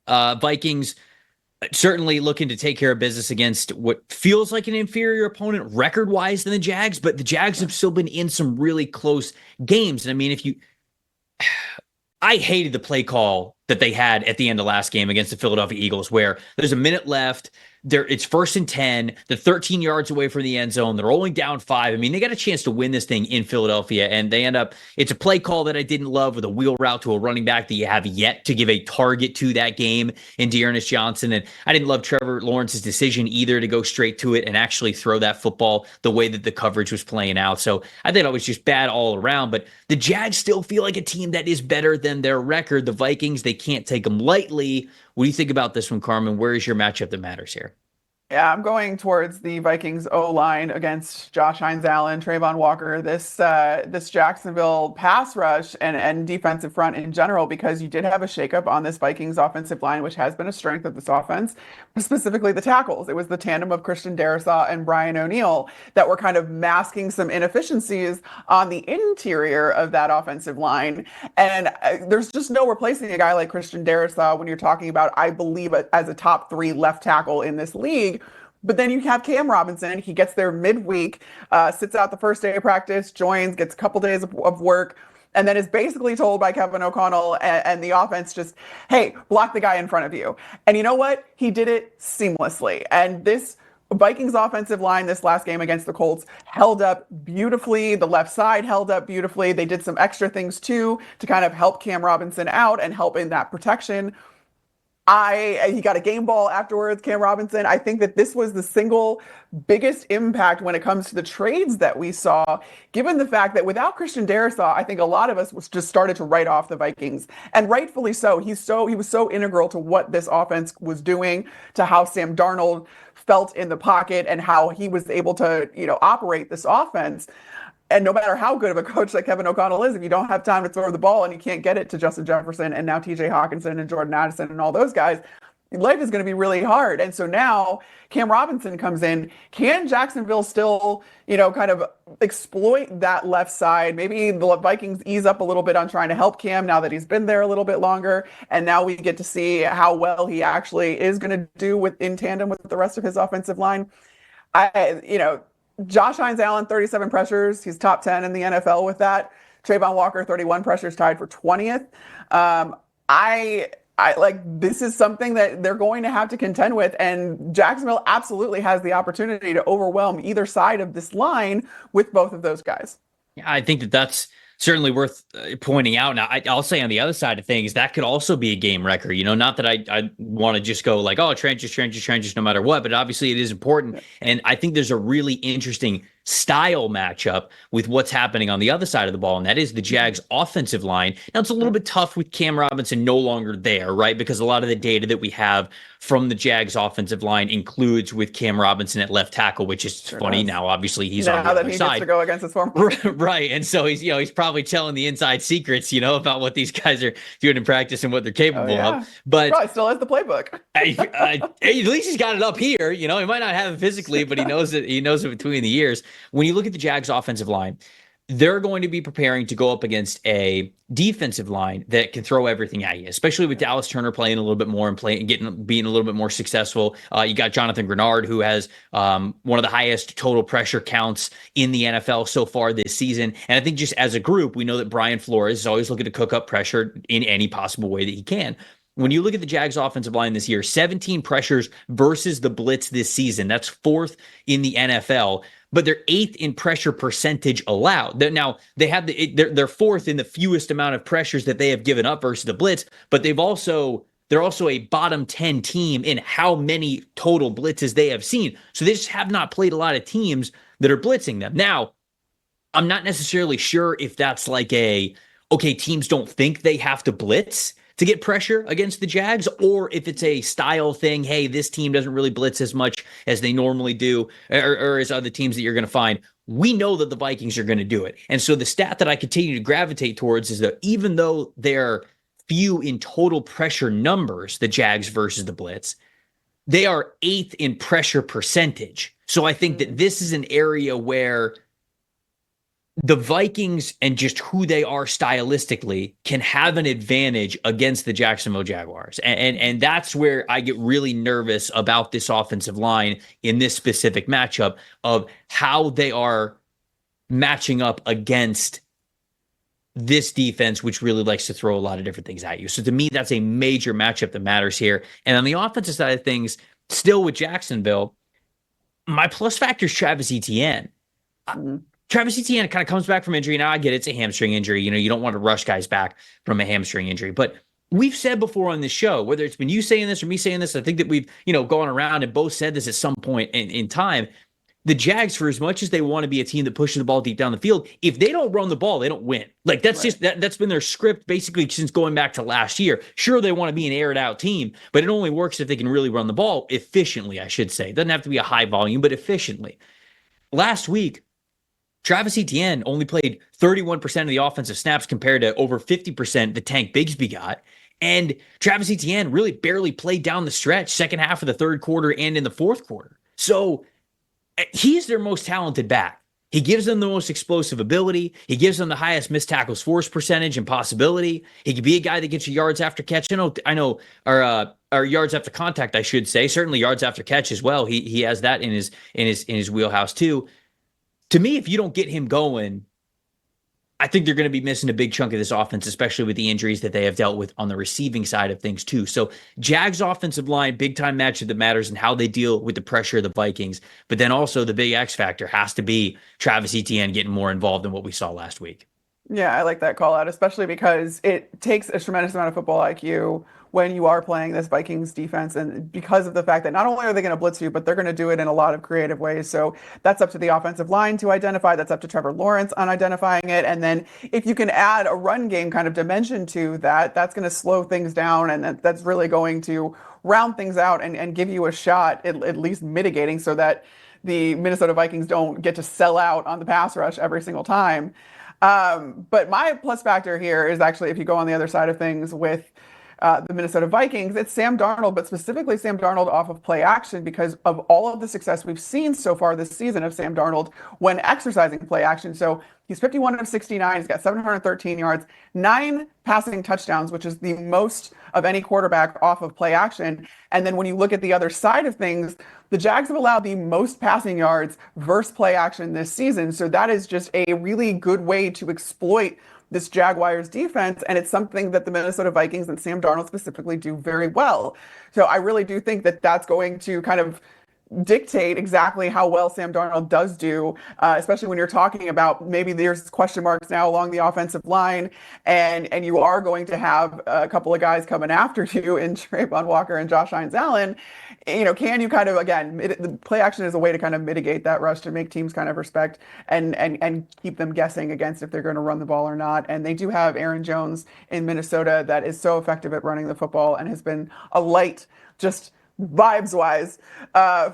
Vikings certainly looking to take care of business against what feels like an inferior opponent record-wise than the Jags, but the Jags have still been in some really close games. And I mean, I hated the play call that they had at the end of last game against the Philadelphia Eagles, where there's a minute left. It's 1st and 10. They're 13 yards away from the end zone. They're only down 5. I mean, they got a chance to win this thing in Philadelphia, and they end up. It's a play call that I didn't love with a wheel route to a running back that you have yet to give a target to that game in Dearness Johnson. And I didn't love Trevor Lawrence's decision either to go straight to it and actually throw that football the way that the coverage was playing out. So I think it was just bad all around. But the Jags still feel like a team that is better than their record. The Vikings, they can't take them lightly. What do you think about this one, Carmen? Where is your matchup that matters here? Yeah, I'm going towards the Vikings O-line against Josh Hines-Allen, Trayvon Walker, this Jacksonville pass rush and defensive front in general, because you did have a shakeup on this Vikings offensive line, which has been a strength of this offense, specifically the tackles. It was the tandem of Christian Darrisaw and Brian O'Neill that were kind of masking some inefficiencies on the interior of that offensive line. And there's just no replacing a guy like Christian Darrisaw when you're talking about, I believe, as a top 3 left tackle in this league. But then you have Cam Robinson. He gets there midweek, sits out the first day of practice, joins, gets a couple days of work, and then is basically told by Kevin O'Connell and the offense just, hey, block the guy in front of you. And you know what? He did it seamlessly. And this Vikings offensive line this last game against the Colts held up beautifully. The left side held up beautifully. They did some extra things too to kind of help Cam Robinson out and help in that protection. He got a game ball afterwards, Cam Robinson. I think that this was the single biggest impact when it comes to the trades that we saw, given the fact that without Christian Darrisaw, I think a lot of us just started to write off the Vikings, and rightfully so. He was so integral to what this offense was doing, to how Sam Darnold felt in the pocket and how he was able to, operate this offense. And no matter how good of a coach that Kevin O'Connell is, if you don't have time to throw the ball and you can't get it to Justin Jefferson and now TJ Hawkinson and Jordan Addison and all those guys, life is going to be really hard. And so now Cam Robinson comes in. Can Jacksonville still, kind of exploit that left side? Maybe the Vikings ease up a little bit on trying to help Cam now that he's been there a little bit longer. And now we get to see how well he actually is going to do in tandem with the rest of his offensive line. Josh Hines-Allen, 37 pressures. He's top 10 in the NFL with that. Trayvon Walker, 31 pressures, tied for 20th. This is something that they're going to have to contend with, and Jacksonville absolutely has the opportunity to overwhelm either side of this line with both of those guys. Yeah, I think that's certainly worth pointing out. Now, I'll say on the other side of things, that could also be a game wrecker. Not that I want to just go like, oh, trenches, no matter what, but obviously it is important. And I think there's a really interesting style matchup with what's happening on the other side of the ball, and that is the Jags offensive line. Now, it's a little bit tough with Cam Robinson no longer there, right? Because a lot of the data that we have from the Jags offensive line includes with Cam Robinson at left tackle, which is funny. Now, obviously, he's on the other side. Now that he gets to go against his former. Right. And so he's probably telling the inside secrets, about what these guys are doing in practice and what they're capable of. But probably still has the playbook. At least he's got it up here. He might not have it physically, but he knows it. He knows it between the years. When you look at the Jags offensive line, they're going to be preparing to go up against a defensive line that can throw everything at you, especially with Dallas Turner playing a little bit more and being a little bit more successful. You got Jonathan Grenard, who has one of the highest total pressure counts in the NFL so far this season. And I think just as a group, we know that Brian Flores is always looking to cook up pressure in any possible way that he can. When you look at the Jags offensive line this year, 17 pressures versus the blitz this season. That's 4th in the NFL. But they're 8th in pressure percentage allowed. Now, they have they're 4th in the fewest amount of pressures that they have given up versus the blitz, but they're also a bottom 10 team in how many total blitzes they have seen. So they just have not played a lot of teams that are blitzing them. Now, I'm not necessarily sure if that's like teams don't think they have to blitz to get pressure against the Jags, or if it's a style thing. Hey, this team doesn't really blitz as much as they normally do, or as other teams that you're going to find. We know that the Vikings are going to do it. And so the stat that I continue to gravitate towards is that even though they're few in total pressure numbers, the Jags versus the blitz, they are 8th in pressure percentage. So I think that this is an area where the Vikings and just who they are stylistically can have an advantage against the Jacksonville Jaguars. And that's where I get really nervous about this offensive line in this specific matchup of how they are matching up against this defense, which really likes to throw a lot of different things at you. So to me, that's a major matchup that matters here. And on the offensive side of things, still with Jacksonville, my plus factor is Travis Etienne. Mm-hmm. Travis Etienne kind of comes back from injury. Now I get it's a hamstring injury. You know, you don't want to rush guys back from a hamstring injury. But we've said before on this show, whether it's been you saying this or me saying this, I think that we've, gone around and both said this at some point in time. The Jags, for as much as they want to be a team that pushes the ball deep down the field, if they don't run the ball, they don't win. Like that's just that's been their script basically since going back to last year. Sure, they want to be an aired out team, but it only works if they can really run the ball efficiently, I should say. It doesn't have to be a high volume, but efficiently. Last week, Travis Etienne only played 31% of the offensive snaps compared to over 50% that Tank Bigsby got. And Travis Etienne really barely played down the stretch, second half of the third quarter and in the fourth quarter. So he's their most talented back. He gives them the most explosive ability. He gives them the highest missed tackles force percentage and possibility. He could be a guy that gets you yards after catch. I know, or yards after contact, I should say. Certainly yards after catch as well. He has that in his wheelhouse too. To me, if you don't get him going, I think they're going to be missing a big chunk of this offense, especially with the injuries that they have dealt with on the receiving side of things too. So Jags offensive line, big time matchup that matters and how they deal with the pressure of the Vikings. But then also the big X factor has to be Travis Etienne getting more involved than what we saw last week. Yeah, I like that call out, especially because it takes a tremendous amount of football IQ when you are playing this Vikings defense. And because of the fact that not only are they going to blitz you, but they're going to do it in a lot of creative ways. So that's up to the offensive line to identify. That's up to Trevor Lawrence on identifying it. And then if you can add a run game kind of dimension to that, that's going to slow things down. And that's really going to round things out and give you a shot, at least mitigating so that the Minnesota Vikings don't get to sell out on the pass rush every single time. But my plus factor here is actually if you go on the other side of things with the Minnesota Vikings, it's Sam Darnold, but specifically Sam Darnold off of play action because of all of the success we've seen so far this season of Sam Darnold when exercising play action. So he's 51 of 69. He's got 713 yards, 9 passing touchdowns, which is the most of any quarterback off of play action. And then when you look at the other side of things, the Jags have allowed the most passing yards versus play action this season. So that is just a really good way to exploit this Jaguars defense. And it's something that the Minnesota Vikings and Sam Darnold specifically do very well. So I really do think that that's going to kind of dictate exactly how well Sam Darnold does do, especially when you're talking about maybe there's question marks now along the offensive line, and you are going to have a couple of guys coming after you in Trayvon Walker and Josh Hines-Allen. Can you kind of, again, the play action is a way to kind of mitigate that rush to make teams kind of respect and keep them guessing against if they're going to run the ball or not. And they do have Aaron Jones in Minnesota that is so effective at running the football and has been a light just vibes wise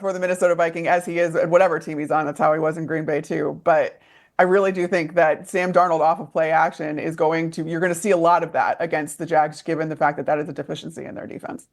for the Minnesota Viking as he is at whatever team he's on. That's how he was in Green Bay too. But I really do think that Sam Darnold off of play action you're going to see a lot of that against the Jags, given the fact that that is a deficiency in their defense.